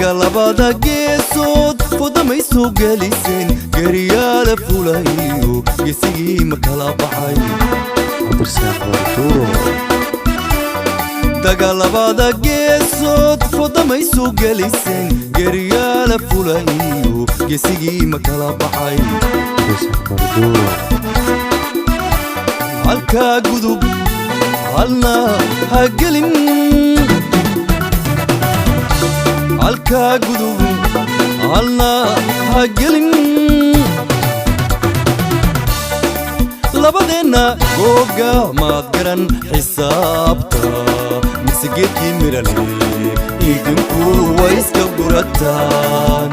dagaalabada geesood fodamay soo geliseen gariyaala fulayo geesigii ma kala baxay dagaalabada geesood fodamay soo geliseen gariyaala fulayo geesigii ma kala baxay halka gudub halna ha gelin halka gudub halna ha gelin labadeena googa maad garan xisaabta mise geedkii mirale idinku way iska gurataan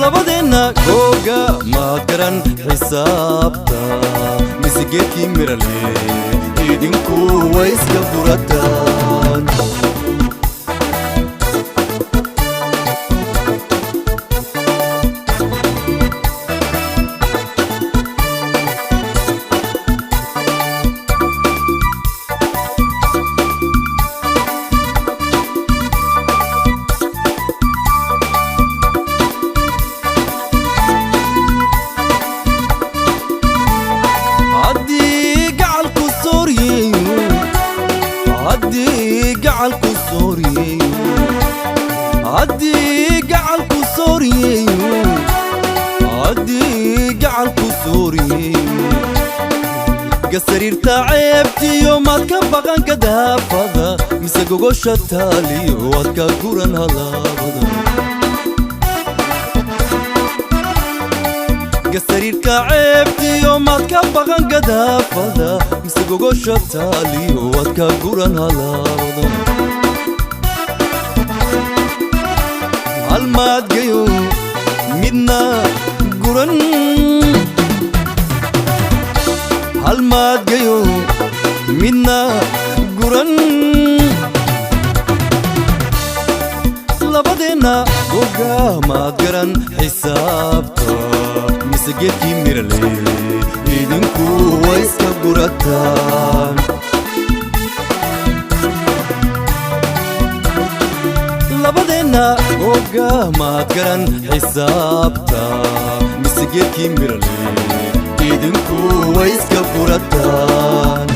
labadeena googa maad garan xisaabta mise geedkii mirale idinku way iska gurataan قصريرتا عيبتي يومات كبقان كدافضا مساقوغو شتالي واتكا قوران هلابضا قصريرتا عيبتي يومات كبقان كدافضا مساقوغو شتالي واتكا قوران هلابضا هالمات قيو مدنا قوران halmaad gayo midna guran labadeena googa maad garan xisaabta mise geedkii mirale idinku way iska gurataan labadeena googa maad garan xisaabta mise geedkii mirale idinku way iska gurataan